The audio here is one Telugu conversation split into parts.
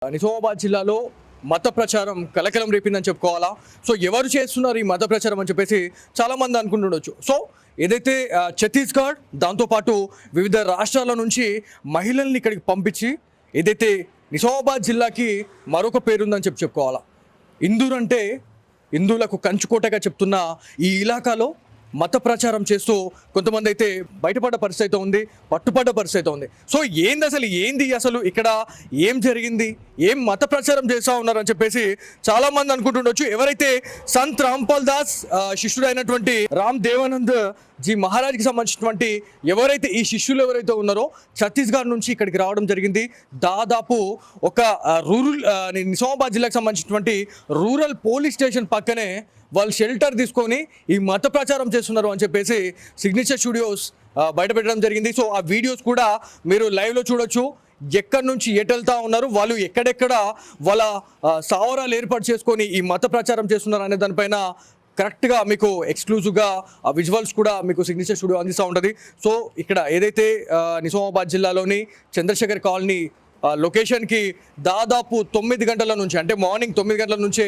నిజామాబాద్ జిల్లాలో మత ప్రచారం కలకలం రేపిందని చెప్పుకోవాలా. సో ఎవరు చేస్తున్నారు ఈ మత ప్రచారం అని చెప్పేసి చాలామంది అనుకుంటుండొచ్చు. సో ఏదైతే ఛత్తీస్గఢ్ దాంతోపాటు వివిధ రాష్ట్రాల నుంచి మహిళల్ని ఇక్కడికి పంపించి ఏదైతే నిజామాబాద్ జిల్లాకి మరొక పేరుందని చెప్పుకోవాలా. ఇందూర్ అంటే హిందువులకు కంచుకోటగా చెప్తున్న ఈ ఇలాకాలో మత ప్రచారం చేస్తూ కొంతమంది అయితే బయటపడ్డ పరిస్థితి అయితే ఉంది, పట్టుపడ్డ పరిస్థితి అయితే ఉంది. సో ఏంది అసలు ఇక్కడ ఏం జరిగింది, ఏం మత ప్రచారం చేస్తూ ఉన్నారని చెప్పేసి చాలామంది అనుకుంటుండొచ్చు. ఎవరైతే సంత్ రాంపాల్ దాస్ శిష్యుడైనటువంటి రామ్ దేవానంద్ జీ మహారాజ్కి సంబంధించినటువంటి ఎవరైతే ఈ శిష్యులు ఎవరైతే ఉన్నారో ఛత్తీస్గఢ్ నుంచి ఇక్కడికి రావడం జరిగింది. దాదాపు ఒక నిజామాబాద్ జిల్లాకు సంబంధించినటువంటి రూరల్ పోలీస్ స్టేషన్ పక్కనే వాళ్ళు షెల్టర్ తీసుకొని ఈ మత ప్రచారం చేస్తున్నారు అని చెప్పేసి సిగ్నేచర్ స్టూడియోస్ బయటపెట్టడం జరిగింది. సో ఆ వీడియోస్ కూడా మీరు లైవ్లో చూడొచ్చు. ఎక్కడి నుంచి ఎటు వెళ్తా ఉన్నారు, వాళ్ళు ఎక్కడెక్కడ వాళ్ళ సావరాలు ఏర్పాటు చేసుకొని ఈ మత ప్రచారం చేస్తున్నారు అనే దానిపైన కరెక్ట్గా మీకు ఎక్స్క్లూజివ్గా ఆ విజువల్స్ కూడా మీకు సిగ్నేచర్ స్టూడియో అందిస్తూ ఉంటుంది. సో ఇక్కడ ఏదైతే నిజామాబాద్ జిల్లాలోని చంద్రశేఖర్ కాలనీ లొకేషన్కి దాదాపు 9 గంటల నుంచి, అంటే మార్నింగ్ 9 గంటల నుంచే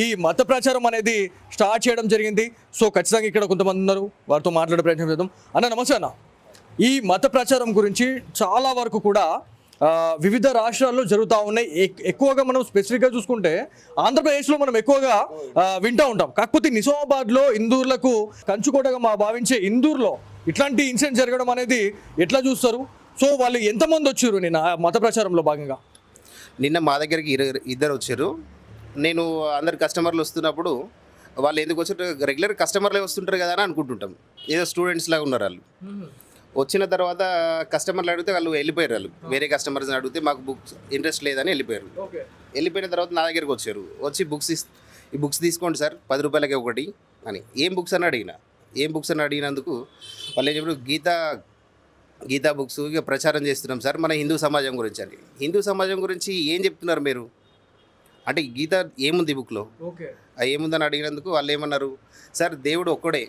ఈ మత ప్రచారం అనేది స్టార్ట్ చేయడం జరిగింది. సో ఖచ్చితంగా ఇక్కడ కొంతమంది ఉన్నారు, వారితో మాట్లాడే ప్రయత్నం చేద్దాం. అన్న నమస్తే అన్న. ఈ మత ప్రచారం గురించి చాలా వరకు కూడా వివిధ రాష్ట్రాల్లో జరుగుతూ ఉన్నాయి. ఎక్కువగా మనం స్పెసిఫిక్గా చూసుకుంటే ఆంధ్రప్రదేశ్లో మనం ఎక్కువగా వింటూ ఉంటాం. కాకపోతే నిజామాబాద్లో హిందువులకు కంచుకోటగా భావించే ఇందూర్లో ఇట్లాంటి ఇన్సిడెంట్ జరగడం అనేది ఎట్లా చూస్తారు? సో వాళ్ళు ఎంతమంది వచ్చారు నిన్న మత ప్రచారంలో భాగంగా? నిన్న మా దగ్గరికి ఇద్దరు వచ్చారు. నేను అందరు కస్టమర్లు వస్తున్నప్పుడు వాళ్ళు ఎందుకు వచ్చారు, రెగ్యులర్ కస్టమర్లే వస్తుంటారు కదా అని అనుకుంటుంటాం. ఏదో స్టూడెంట్స్ లాగా ఉన్నారు వాళ్ళు. వచ్చిన తర్వాత కస్టమర్లు అడిగితే వాళ్ళు వెళ్ళిపోయారు. వాళ్ళు వేరే కస్టమర్స్ని అడిగితే మాకు బుక్స్ ఇంట్రెస్ట్ లేదని వెళ్ళిపోయారు. వెళ్ళిపోయిన తర్వాత నా దగ్గరికి వచ్చారు. వచ్చి ఈ బుక్స్ తీసుకోండి సార్, 10 రూపాయలకి ఒకటి అని. ఏం బుక్స్ అని అడిగినందుకు వాళ్ళు ఏం చెప్పారు, గీతా బుక్స్ ఇక ప్రచారం చేస్తున్నాం సార్ మన హిందూ సమాజం గురించి అని. హిందూ సమాజం గురించి ఏం చెప్తున్నారు మీరు అంటే, గీత ఏముంది బుక్లో, ఏముందని అడిగినందుకు వాళ్ళు ఏమన్నారు, సార్ దేవుడు ఒక్కడే,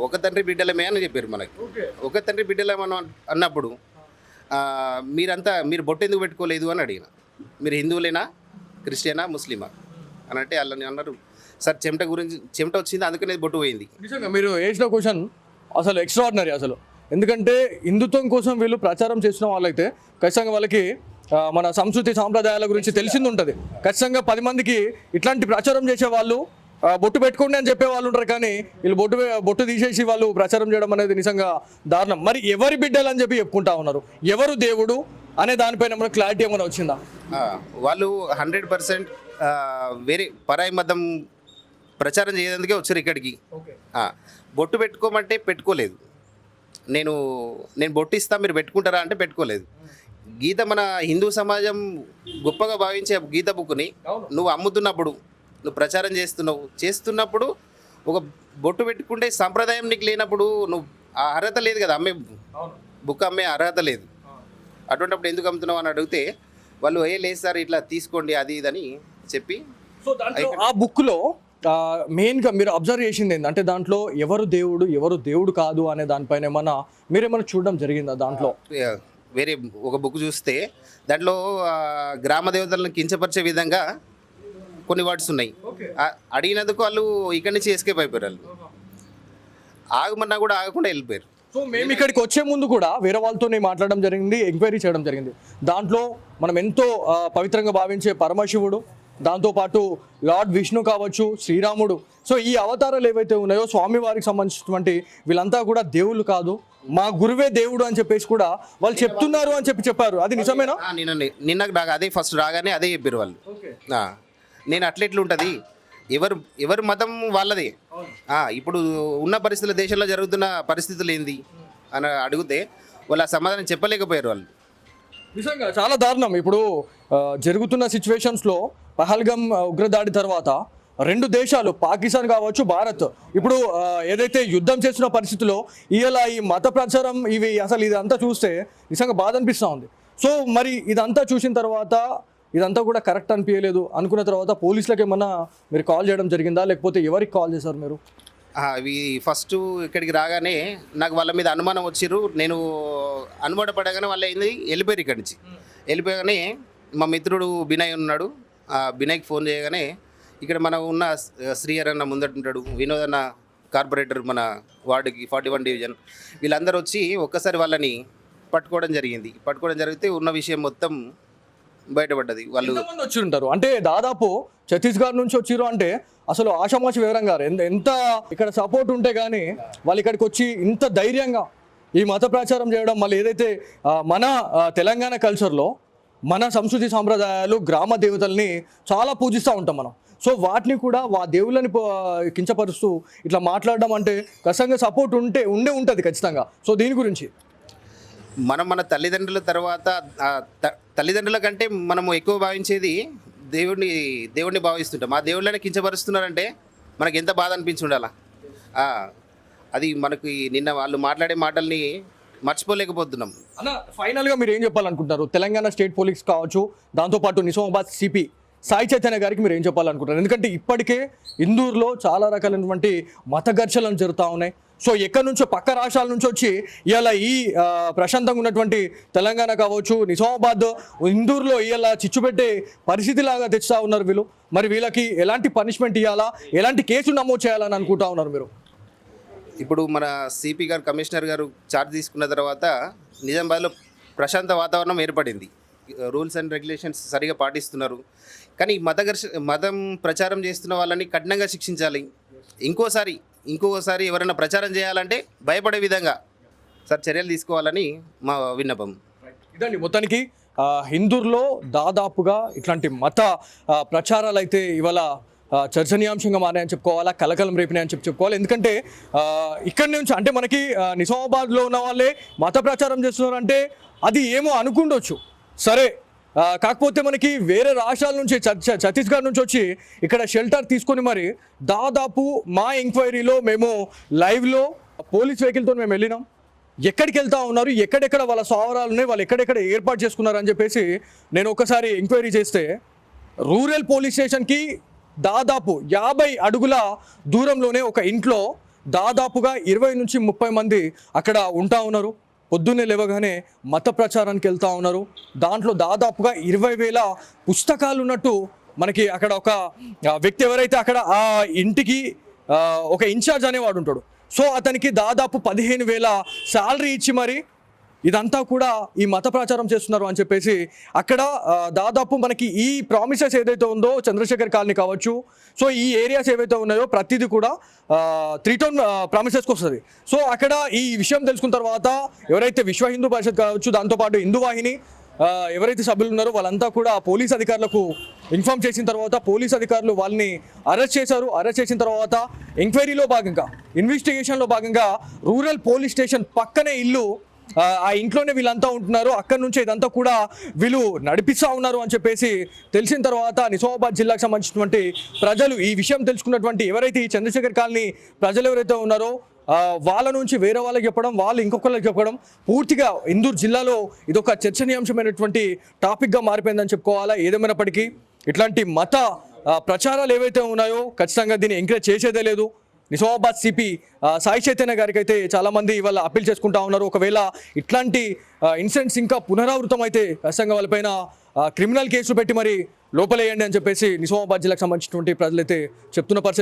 ఒక తండ్రి బిడ్డలమే అని చెప్పారు మనకి. ఒక తండ్రి బిడ్డలేమని అన్నప్పుడు మీరు బొట్టు ఎందుకు పెట్టుకోలేదు అని అడిగిన. మీరు హిందువులేనా, క్రిస్టియనా, ముస్లిమా అని అంటే వాళ్ళని అన్నారు, సార్ చెమట వచ్చింది అందుకనే బొట్టు పోయింది. నిజంగా మీరు వేసిన క్వశ్చన్ అసలు ఎక్స్ట్రాడినరీ అసలు. ఎందుకంటే హిందుత్వం కోసం వీళ్ళు ప్రచారం చేసిన వాళ్ళైతే ఖచ్చితంగా వాళ్ళకి మన సంస్కృతి సాంప్రదాయాల గురించి తెలిసింది ఉంటుంది. ఖచ్చితంగా 10 మందికి ఇట్లాంటి ప్రచారం చేసే వాళ్ళు బొట్టు పెట్టుకోండి అని చెప్పే వాళ్ళు ఉంటారు. కానీ వీళ్ళు బొట్టు తీసేసి వాళ్ళు ప్రచారం చేయడం అనేది నిజంగా దారుణం. మరి ఎవరి బిడ్డలు అని చెప్పి చెప్పుకుంటా ఉన్నారు, ఎవరు దేవుడు అనే దానిపైన మనకు క్లారిటీ ఏమైనా వచ్చిందా? వాళ్ళు 100% వేరే పరాయి మతం ప్రచారం చేయడానికే వచ్చారు ఇక్కడికి. బొట్టు పెట్టుకోమంటే పెట్టుకోలేదు. నేను బొట్టు ఇస్తా మీరు పెట్టుకుంటారా అంటే పెట్టుకోలేదు. గీత మన హిందూ సమాజం గొప్పగా భావించే గీత బుక్ని నువ్వు అమ్ముతున్నప్పుడు, నువ్వు ప్రచారం చేస్తున్నప్పుడు ఒక బొట్టు పెట్టుకుంటే సంప్రదాయం నీకు లేనప్పుడు నువ్వు ఆ అర్హత లేదు కదా, బుక్ అమ్మే అర్హత లేదు. అటువంటిప్పుడు ఎందుకు అమ్ముతున్నావు అని అడిగితే వాళ్ళు లేదు సార్ ఇట్లా తీసుకోండి అది ఇదని చెప్పి. సో ఆ బుక్లో మెయిన్గా మీరు అబ్జర్వ్ చేసింది ఏంటంటే దాంట్లో ఎవరు దేవుడు కాదు అనే దానిపైన మీరేమన్నా చూడడం జరిగిందా? దాంట్లో వేరే ఒక బుక్ చూస్తే దాంట్లో గ్రామ దేవతలను కించపరిచే విధంగా కొన్ని వర్డ్స్ ఉన్నాయి. అడిగినందుకు వాళ్ళు ఇక్కడి నుంచి ఎస్కేప్ అయిపోయారు. వాళ్ళు ఆగమన్నా కూడా ఆగకుండా వెళ్ళిపోయారు. సో మేము ఇక్కడికి వచ్చే ముందు కూడా వేరే వాళ్ళతో మాట్లాడడం జరిగింది, ఎంక్వైరీ చేయడం జరిగింది. దాంట్లో మనం ఎంతో పవిత్రంగా భావించే పరమశివుడు, దాంతోపాటు లార్డ్ విష్ణు కావచ్చు, శ్రీరాముడు, సో ఈ అవతారాలు ఏవైతే ఉన్నాయో స్వామివారికి సంబంధించినటువంటి వీళ్ళంతా కూడా దేవుళ్ళు కాదు, మా గురువే దేవుడు అని చెప్పేసి కూడా వాళ్ళు చెప్తున్నారు అని చెప్పారు. అది నిజమేనా? నిన్న నాకు అదే ఫస్ట్ రాగానే అదే చెప్పారు వాళ్ళు. నేను అట్లెట్లుంటుంది, ఎవరు మతం వాళ్ళదే. ఇప్పుడు ఉన్న పరిస్థితులు, దేశంలో జరుగుతున్న పరిస్థితులు ఏంది అని అడిగితే వాళ్ళు ఆ సమాధానం చెప్పలేకపోయారు. వాళ్ళు నిజంగా చాలా దారుణం. ఇప్పుడు జరుగుతున్న సిచ్యువేషన్స్లో పహల్గమ్ ఉగ్రదాడి తర్వాత 2 దేశాలు, పాకిస్తాన్ కావచ్చు, భారత్, ఇప్పుడు ఏదైతే యుద్ధం చేస్తున్న పరిస్థితుల్లో ఇలా ఈ మత ప్రచారం ఇదంతా చూస్తే నిజంగా బాధ అనిపిస్తూ ఉంది. సో మరి ఇదంతా చూసిన తర్వాత ఇదంతా కూడా కరెక్ట్ అనిపించలేదు అనుకున్న తర్వాత పోలీసులకు ఏమన్నా మీరు కాల్ చేయడం జరిగిందా, లేకపోతే ఎవరికి కాల్ చేశారు మీరు? అవి ఫస్ట్ ఇక్కడికి రాగానే నాకు వాళ్ళ మీద అనుమానం వచ్చిర్రు. నేను అనుమాన పడగానే వాళ్ళు వెళ్ళిపోయారు ఇక్కడి నుంచి. వెళ్ళిపోయాగానే మా మిత్రుడు బినయ్ ఉన్నాడు. ఆ బినయ్కి ఫోన్ చేయగానే ఇక్కడ మనం ఉన్న శ్రీహర్ అన్న ముందట ఉంటాడు, వినోద్ అన్న కార్పొరేటర్ మన వార్డుకి 41 డివిజన్, వీళ్ళందరూ వచ్చి ఒక్కసారి వాళ్ళని పట్టుకోవడం జరిగితే ఉన్న విషయం మొత్తం బయటపడ్డది. వాళ్ళు ఎంతమంది వచ్చి ఉంటారు అంటే దాదాపు ఛత్తీస్గఢ్ నుంచి వచ్చిర్రు అంటే అసలు ఆషామాషి వివరం గారు ఎంత ఇక్కడ సపోర్ట్ ఉంటే కానీ వాళ్ళు ఇక్కడికి వచ్చి ఇంత ధైర్యంగా ఈ మత ప్రచారం చేయడం, మళ్ళీ ఏదైతే మన తెలంగాణ కల్చర్లో మన సంస్కృతి సాంప్రదాయాలు గ్రామ దేవతల్ని చాలా పూజిస్తూ ఉంటాం మనం. సో వాటిని కూడా దేవుళ్ళని కించపరుస్తూ ఇట్లా మాట్లాడడం అంటే ఖచ్చితంగా సపోర్ట్ ఉంటుంది ఖచ్చితంగా. సో దీని గురించి మన తల్లిదండ్రుల తర్వాత తల్లిదండ్రుల కంటే మనము ఎక్కువ భావించేది దేవుడిని భావిస్తుంటాం. ఆ దేవుళ్ళని కించపరుస్తున్నారంటే మనకి ఎంత బాధ అనిపించి ఉండాలా. అది మనకి నిన్న వాళ్ళు మాట్లాడే మాటల్ని మర్చిపోలేకపోతున్నాం. అన్న ఫైనల్గా మీరు ఏం చెప్పాలనుకుంటారు? తెలంగాణ స్టేట్ పోలీస్ కావచ్చు, దాంతోపాటు నిజామాబాద్ సిపి సాయి చైతన్య గారికి మీరు ఏం చెప్పాలనుకుంటారు? ఎందుకంటే ఇప్పటికే ఇందూరులో చాలా రకాలైనటువంటి మత ఘర్షణలు జరుగుతూ ఉన్నాయి. సో ఎక్కడి నుంచో పక్క రాష్ట్రాల నుంచి వచ్చి ఇవాళ ఈ ప్రశాంతంగా ఉన్నటువంటి తెలంగాణ కావచ్చు, నిజామాబాద్, ఇందూరులో ఇవాళ చిచ్చుపెట్టే పరిస్థితిలాగా తెచ్చుతా ఉన్నారు వీళ్ళు. మరి వీళ్ళకి ఎలాంటి పనిష్మెంట్ ఇవ్వాలా, ఎలాంటి కేసు నమోదు చేయాలని అనుకుంటా ఉన్నారు మీరు? ఇప్పుడు మన సిపి గారు, కమిషనర్ గారు ఛార్జ్ తీసుకున్న తర్వాత నిజామాబాద్లో ప్రశాంత వాతావరణం ఏర్పడింది. రూల్స్ అండ్ రెగ్యులేషన్స్ సరిగా పాటిస్తున్నారు. కానీ మతం ప్రచారం చేస్తున్న వాళ్ళని కఠినంగా శిక్షించాలి. ఇంకోసారి ఎవరైనా ప్రచారం చేయాలంటే భయపడే విధంగా సార్ చర్యలు తీసుకోవాలని మా విన్నపం. ఇదండి మొత్తానికి హిందూర్లో దాదాపుగా ఇట్లాంటి మత ప్రచారాలు అయితే ఇవాళ చర్చనీయాంశంగా మారాయని చెప్పుకోవాలా, కలకలం రేపినాయని చెప్పుకోవాలి. ఎందుకంటే ఇక్కడి నుంచి అంటే మనకి నిజామాబాద్లో ఉన్న వాళ్ళే మత ప్రచారం చేస్తున్నారంటే అది ఏమో అనుకుండొచ్చు, సరే. కాకపోతే మనకి వేరే రాష్ట్రాల నుంచి ఛత్తీస్గఢ్ నుంచి వచ్చి ఇక్కడ షెల్టర్ తీసుకొని మరి దాదాపు మా ఎంక్వైరీలో మేము లైవ్లో పోలీస్ వెహికల్తో మేము వెళ్ళినాం. ఎక్కడికి వెళ్తా ఉన్నారు, ఎక్కడెక్కడ వాళ్ళ సోవరాలు ఉన్నాయి, వాళ్ళు ఎక్కడెక్కడ ఏర్పాటు చేసుకున్నారు అని చెప్పేసి నేను ఒకసారి ఎంక్వైరీ చేస్తే రూరల్ పోలీస్ స్టేషన్కి దాదాపు 50 అడుగుల దూరంలోనే ఒక ఇంట్లో దాదాపుగా 20 నుంచి 30 మంది అక్కడ ఉంటా ఉన్నారు. పొద్దున్నే లేవగానే మత ప్రచారానికి వెళ్తూ ఉన్నారు. దాంట్లో దాదాపుగా 20,000 పుస్తకాలు ఉన్నట్టు మనకి అక్కడ ఒక వ్యక్తి ఎవరైతే అక్కడ ఆ ఇంటికి ఒక ఇన్ఛార్జ్ అనేవాడు ఉంటాడు. సో అతనికి దాదాపు 15,000 శాలరీ ఇచ్చి మరి ఇదంతా కూడా ఈ మత ప్రచారం చేస్తున్నారు అని చెప్పేసి అక్కడ దాదాపు మనకి ఈ ప్రామిసెస్ ఏదైతే ఉందో చంద్రశేఖర్ కాలనీ కావచ్చు, సో ఈ ఏరియాస్ ఏవైతే ఉన్నాయో ప్రతిదీ కూడా 3 టౌన్ ప్రామిసెస్కి వస్తుంది. సో అక్కడ ఈ విషయం తెలుసుకున్న తర్వాత ఎవరైతే విశ్వ హిందూ పరిషత్ కావచ్చు, దాంతోపాటు హిందూ వాహిని ఎవరైతే సభ్యులు ఉన్నారో వాళ్ళంతా కూడా పోలీస్ అధికారులకు ఇన్ఫార్మ్ చేసిన తర్వాత పోలీస్ అధికారులు వాళ్ళని అరెస్ట్ చేశారు. అరెస్ట్ చేసిన తర్వాత ఎంక్వైరీలో భాగంగా, ఇన్వెస్టిగేషన్లో భాగంగా రూరల్ పోలీస్ స్టేషన్ పక్కనే ఇల్లు, ఆ ఇంట్లోనే వీళ్ళంతా ఉంటున్నారు, అక్కడి నుంచే ఇదంతా కూడా వీళ్ళు నడిపిస్తూ ఉన్నారు అని చెప్పేసి తెలిసిన తర్వాత నిజామాబాద్ జిల్లాకు సంబంధించినటువంటి ప్రజలు ఈ విషయం తెలుసుకున్నటువంటి ఎవరైతే ఈ చంద్రశేఖర్ కాలనీ ప్రజలు ఎవరైతే ఉన్నారో వాళ్ళ నుంచి వేరే వాళ్ళకి చెప్పడం, వాళ్ళు ఇంకొకరికి చెప్పడం, పూర్తిగా ఇందూరు జిల్లాలో ఇదొక చర్చనీయాంశమైనటువంటి టాపిక్గా మారిపోయిందని చెప్పుకోవాలా. ఏదేమైనప్పటికీ ఇట్లాంటి మత ప్రచారాలు ఏవైతే ఉన్నాయో ఖచ్చితంగా దీన్ని ఎంకరేజ్ చేసేదే లేదు. నిజామాబాద్ సిపి సాయి చైతన్య గారికి అయితే చాలామంది ఇవాళ అప్పీల్ చేసుకుంటా ఉన్నారు. ఒకవేళ ఇట్లాంటి ఇన్సిడెంట్స్ ఇంకా పునరావృతం అయితే ఖచ్చితంగా వాళ్ళపైన క్రిమినల్ కేసులు పెట్టి మరి లోపలేయండి అని చెప్పేసి నిజామాబాద్ జిల్లాకు సంబంధించినటువంటి ప్రజలైతే చెప్తున్న పరిస్థితి.